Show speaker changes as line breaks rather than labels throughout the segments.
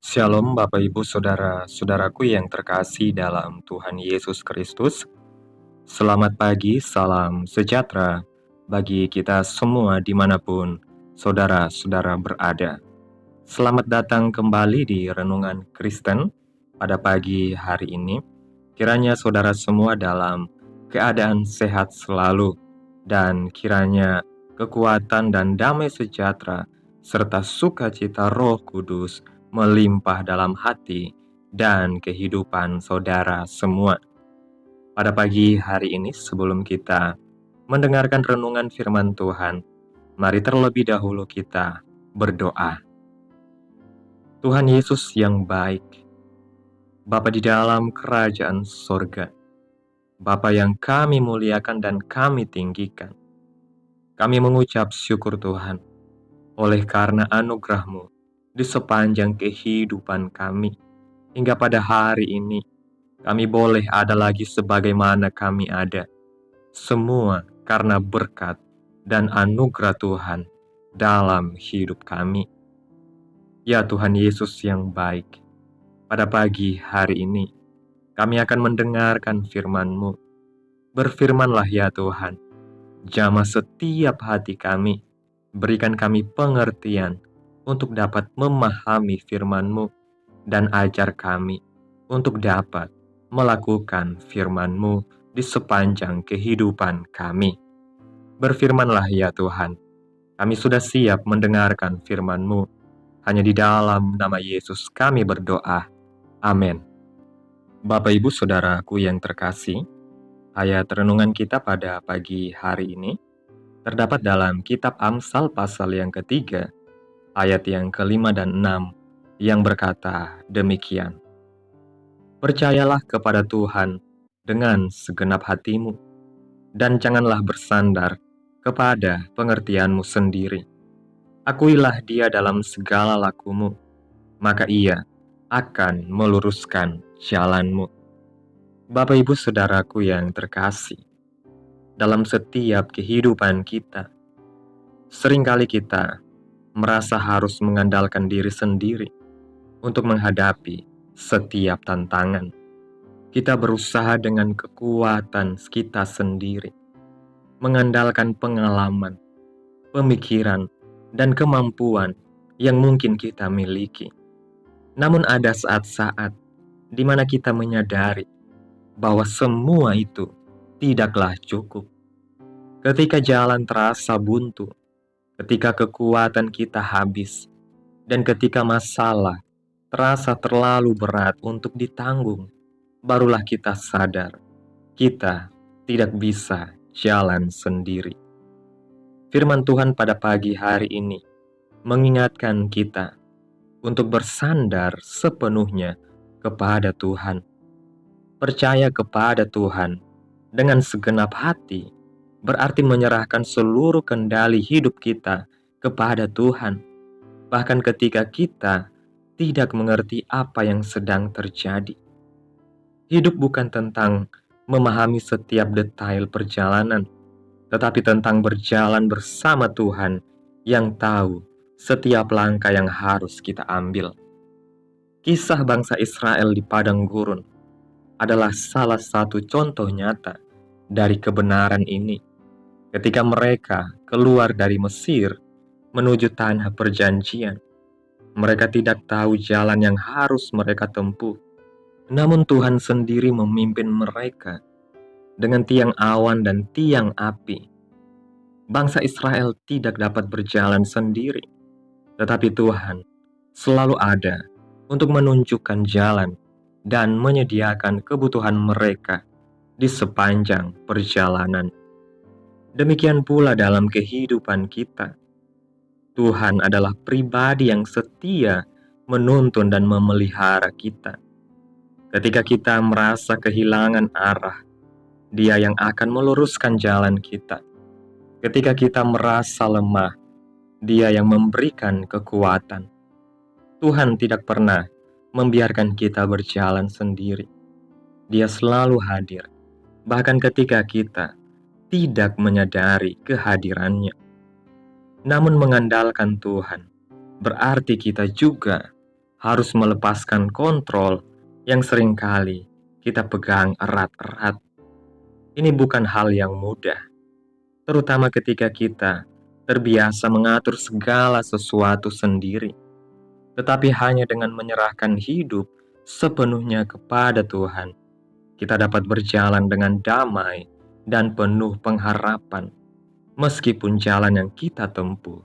Shalom Bapak Ibu Saudara-saudaraku yang terkasih dalam Tuhan Yesus Kristus. Selamat pagi, salam sejahtera bagi kita semua dimanapun saudara-saudara berada. Selamat datang kembali di Renungan Kristen pada pagi hari ini. Kiranya saudara semua dalam keadaan sehat selalu dan kiranya kekuatan dan damai sejahtera serta sukacita Roh Kudus melimpah dalam hati dan kehidupan saudara semua. Pada pagi hari ini sebelum kita mendengarkan renungan firman Tuhan, mari terlebih dahulu kita berdoa. Tuhan Yesus yang baik, Bapa di dalam kerajaan sorga, Bapa yang kami muliakan dan kami tinggikan, kami mengucap syukur Tuhan oleh karena anugerah-Mu di sepanjang kehidupan kami. Hingga pada hari ini, kami boleh ada lagi sebagaimana kami ada. Semua karena berkat dan anugerah Tuhan dalam hidup kami. Ya Tuhan Yesus yang baik, pada pagi hari ini, kami akan mendengarkan firman-Mu. Berfirmanlah ya Tuhan, jamah setiap hati kami, berikan kami pengertian untuk dapat memahami firman-Mu, dan ajar kami untuk dapat melakukan firman-Mu di sepanjang kehidupan kami. Berfirmanlah ya Tuhan, kami sudah siap mendengarkan firman-Mu. Hanya di dalam nama Yesus kami berdoa. Amin. Bapak Ibu Saudaraku yang terkasih, ayat renungan kita pada pagi hari ini terdapat dalam kitab Amsal pasal yang ketiga, ayat yang kelima dan 6, yang berkata demikian. Percayalah kepada Tuhan dengan segenap hatimu, dan janganlah bersandar kepada pengertianmu sendiri. Akuilah Dia dalam segala lakumu, maka Ia akan meluruskan jalanmu. Bapak Ibu Saudaraku yang terkasih, dalam setiap kehidupan kita, seringkali kita merasa harus mengandalkan diri sendiri untuk menghadapi setiap tantangan. Kita berusaha dengan kekuatan kita sendiri, mengandalkan pengalaman, pemikiran, dan kemampuan yang mungkin kita miliki. Namun ada saat-saat di mana kita menyadari bahwa semua itu tidaklah cukup. Ketika jalan terasa buntu, ketika kekuatan kita habis, dan ketika masalah terasa terlalu berat untuk ditanggung, barulah kita sadar kita tidak bisa jalan sendiri. Firman Tuhan pada pagi hari ini mengingatkan kita untuk bersandar sepenuhnya kepada Tuhan. Percaya kepada Tuhan dengan segenap hati berarti menyerahkan seluruh kendali hidup kita kepada Tuhan. Bahkan ketika kita tidak mengerti apa yang sedang terjadi. Hidup bukan tentang memahami setiap detail perjalanan, tetapi tentang berjalan bersama Tuhan yang tahu setiap langkah yang harus kita ambil. Kisah bangsa Israel di padang gurun adalah salah satu contoh nyata dari kebenaran ini. Ketika mereka keluar dari Mesir menuju tanah perjanjian, mereka tidak tahu jalan yang harus mereka tempuh. Namun Tuhan sendiri memimpin mereka dengan tiang awan dan tiang api. Bangsa Israel tidak dapat berjalan sendiri, tetapi Tuhan selalu ada untuk menunjukkan jalan dan menyediakan kebutuhan mereka di sepanjang perjalanan. Demikian pula dalam kehidupan kita. Tuhan adalah pribadi yang setia menuntun dan memelihara kita. Ketika kita merasa kehilangan arah, Dia yang akan meluruskan jalan kita. Ketika kita merasa lemah, Dia yang memberikan kekuatan. Tuhan tidak pernah membiarkan kita berjalan sendiri. Dia selalu hadir, bahkan ketika kita tidak menyadari kehadirannya. Namun mengandalkan Tuhan berarti kita juga harus melepaskan kontrol yang seringkali kita pegang erat-erat. Ini bukan hal yang mudah, terutama ketika kita terbiasa mengatur segala sesuatu sendiri. Tetapi hanya dengan menyerahkan hidup sepenuhnya kepada Tuhan, kita dapat berjalan dengan damai dan penuh pengharapan, meskipun jalan yang kita tempuh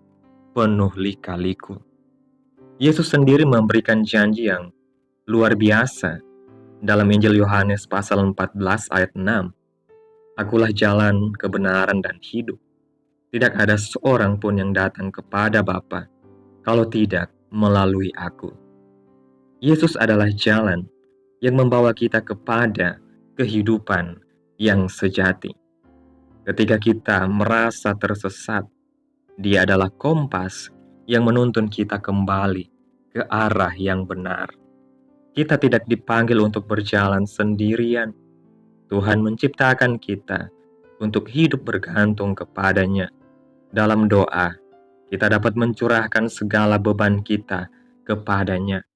penuh lika-liku. Yesus sendiri memberikan janji yang luar biasa dalam Injil Yohanes pasal 14 ayat 6. Akulah jalan, kebenaran, dan hidup. Tidak ada seorang pun yang datang kepada Bapa kalau tidak melalui aku. Yesus adalah jalan yang membawa kita kepada kehidupan yang sejati. Ketika kita merasa tersesat, Dia adalah kompas yang menuntun kita kembali ke arah yang benar. Kita tidak dipanggil untuk berjalan sendirian. Tuhan menciptakan kita untuk hidup bergantung kepadanya. Dalam doa, kita dapat mencurahkan segala beban kita kepadanya.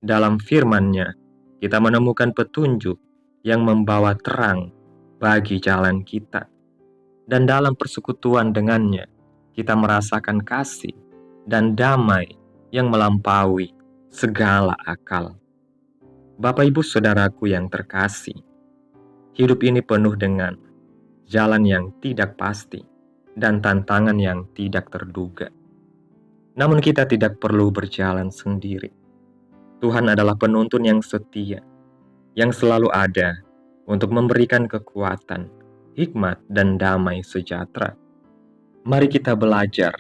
Dalam firman-Nya, kita menemukan petunjuk yang membawa terang bagi jalan kita. Dan dalam persekutuan dengannya, kita merasakan kasih dan damai yang melampaui segala akal. Bapak Ibu Saudaraku yang terkasih, hidup ini penuh dengan jalan yang tidak pasti dan tantangan yang tidak terduga. Namun kita tidak perlu berjalan sendiri. Tuhan adalah penuntun yang setia, yang selalu ada untuk memberikan kekuatan, hikmat, dan damai sejahtera. Mari kita belajar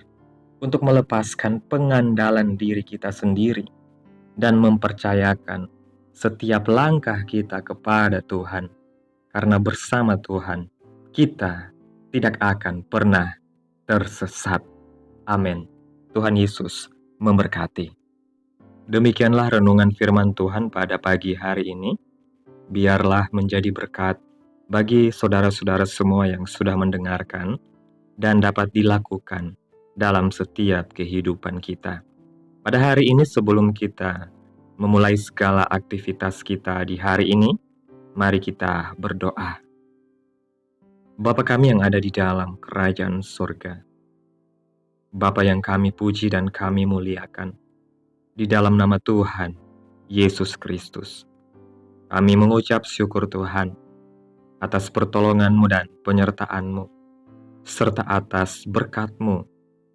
untuk melepaskan pengandalan diri kita sendiri dan mempercayakan setiap langkah kita kepada Tuhan. Karena bersama Tuhan, kita tidak akan pernah tersesat. Amin. Tuhan Yesus memberkati. Demikianlah renungan firman Tuhan pada pagi hari ini. Biarlah menjadi berkat bagi saudara-saudara semua yang sudah mendengarkan dan dapat dilakukan dalam setiap kehidupan kita. Pada hari ini sebelum kita memulai segala aktivitas kita di hari ini, mari kita berdoa. Bapa kami yang ada di dalam kerajaan surga, Bapa yang kami puji dan kami muliakan, di dalam nama Tuhan Yesus Kristus, kami mengucap syukur Tuhan atas pertolongan-Mu dan penyertaan-Mu, serta atas berkat-Mu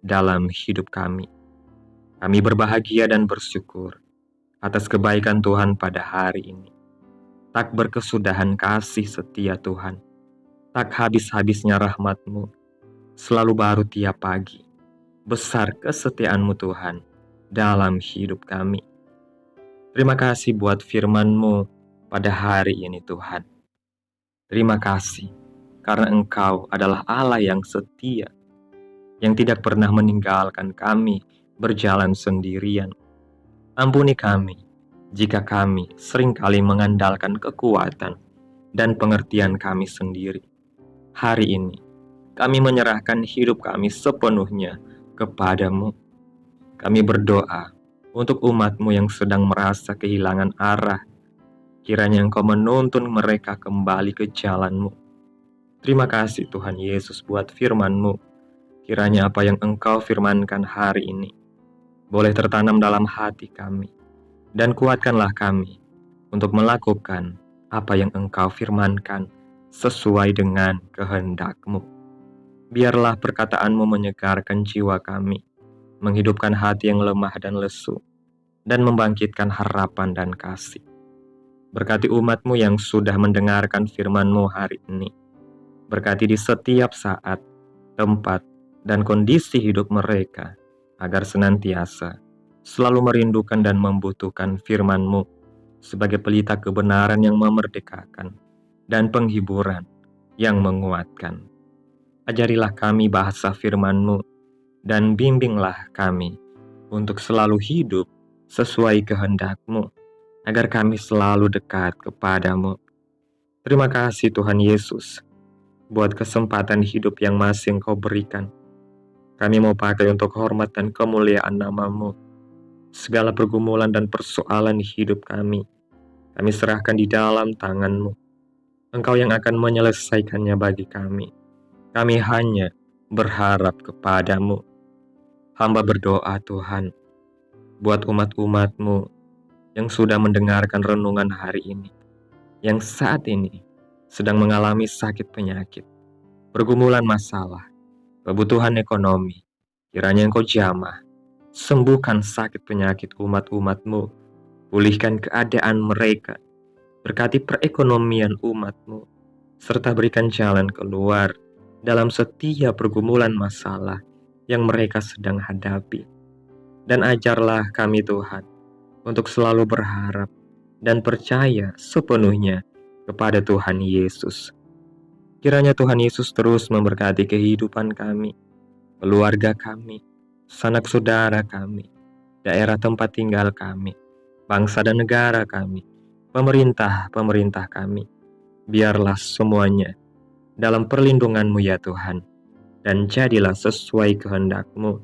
dalam hidup kami. Kami berbahagia dan bersyukur atas kebaikan Tuhan pada hari ini. Tak berkesudahan kasih setia Tuhan, tak habis-habisnya rahmat-Mu, selalu baru tiap pagi. Besar kesetiaan-Mu Tuhan dalam hidup kami. Terima kasih buat firman-Mu pada hari ini Tuhan. Terima kasih karena Engkau adalah Allah yang setia, yang tidak pernah meninggalkan kami berjalan sendirian. Ampuni kami jika kami seringkali mengandalkan kekuatan dan pengertian kami sendiri. Hari ini, kami menyerahkan hidup kami sepenuhnya kepada-Mu. Kami berdoa untuk umat-Mu yang sedang merasa kehilangan arah. Kiranya Engkau menuntun mereka kembali ke jalan-Mu. Terima kasih Tuhan Yesus buat firman-Mu. Kiranya apa yang Engkau firmankan hari ini boleh tertanam dalam hati kami. Dan kuatkanlah kami untuk melakukan apa yang Engkau firmankan sesuai dengan kehendak-Mu. Biarlah perkataan-Mu menyegarkan jiwa kami, menghidupkan hati yang lemah dan lesu, dan membangkitkan harapan dan kasih. Berkati umat-Mu yang sudah mendengarkan firman-Mu hari ini. Berkati di setiap saat, tempat, dan kondisi hidup mereka, agar senantiasa selalu merindukan dan membutuhkan firman-Mu sebagai pelita kebenaran yang memerdekakan dan penghiburan yang menguatkan. Ajarilah kami bahasa firman-Mu dan bimbinglah kami untuk selalu hidup sesuai kehendak-Mu, agar kami selalu dekat kepada-Mu. Terima kasih Tuhan Yesus buat kesempatan hidup yang masih Engkau berikan. Kami mau pakai untuk hormat dan kemuliaan nama-Mu. Segala pergumulan dan persoalan di hidup kami serahkan di dalam tangan-Mu. Engkau yang akan menyelesaikannya bagi kami. Kami hanya berharap kepada-Mu. Hamba berdoa Tuhan, buat umat-umat-Mu yang sudah mendengarkan renungan hari ini, yang saat ini sedang mengalami sakit penyakit, pergumulan masalah, kebutuhan ekonomi. Kiranya Engkau jamah, sembuhkan sakit penyakit umat-umat-Mu, pulihkan keadaan mereka, berkati perekonomian umat-Mu, serta berikan jalan keluar dalam setiap pergumulan masalah yang mereka sedang hadapi. Dan ajarlah kami Tuhan, untuk selalu berharap dan percaya sepenuhnya kepada Tuhan Yesus. Kiranya Tuhan Yesus terus memberkati kehidupan kami, keluarga kami, sanak saudara kami, daerah tempat tinggal kami, bangsa dan negara kami, pemerintah kami. Biarlah semuanya dalam perlindungan-Mu ya Tuhan, dan jadilah sesuai kehendak-Mu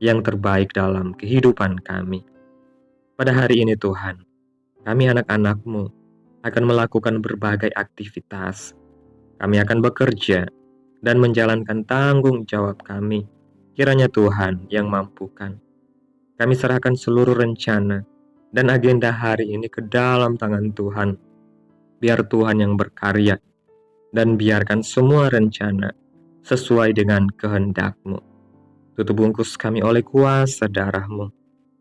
yang terbaik dalam kehidupan kami. Pada hari ini Tuhan, kami anak-anak-Mu akan melakukan berbagai aktivitas. Kami akan bekerja dan menjalankan tanggung jawab kami. Kiranya Tuhan yang mampukan. Kami serahkan seluruh rencana dan agenda hari ini ke dalam tangan Tuhan. Biar Tuhan yang berkarya dan biarkan semua rencana sesuai dengan kehendak-Mu. Tutup bungkus kami oleh kuasa darah-Mu.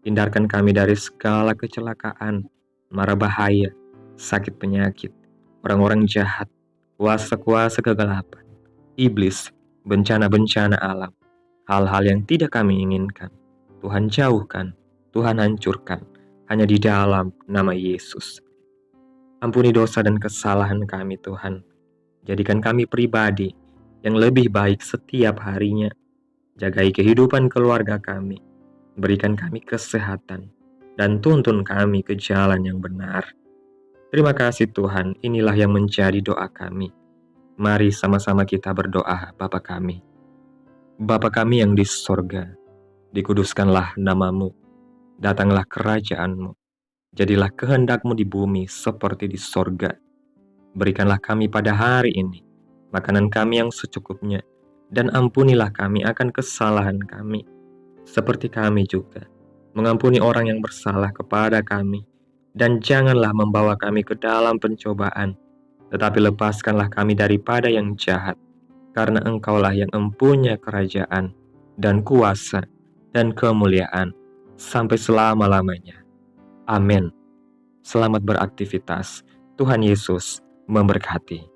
Hindarkan kami dari segala kecelakaan, mara bahaya, sakit penyakit, orang-orang jahat, kuasa-kuasa kegelapan, iblis, bencana-bencana alam, hal-hal yang tidak kami inginkan. Tuhan jauhkan, Tuhan hancurkan, hanya di dalam nama Yesus. Ampuni dosa dan kesalahan kami Tuhan. Jadikan kami pribadi yang lebih baik setiap harinya. Jagai kehidupan keluarga kami. Berikan kami kesehatan dan tuntun kami ke jalan yang benar. Terima kasih Tuhan, inilah yang menjadi doa kami. Mari sama-sama kita berdoa Bapa kami. Bapa kami yang di sorga, dikuduskanlah nama-Mu, datanglah kerajaan-Mu, jadilah kehendak-Mu di bumi seperti di sorga. Berikanlah kami pada hari ini makanan kami yang secukupnya, dan ampunilah kami akan kesalahan kami, seperti kami juga mengampuni orang yang bersalah kepada kami. Dan janganlah membawa kami ke dalam pencobaan, tetapi lepaskanlah kami daripada yang jahat, karena Engkaulah yang empunya kerajaan, dan kuasa, dan kemuliaan, sampai selama-lamanya. Amin. Selamat beraktivitas. Tuhan Yesus memberkati.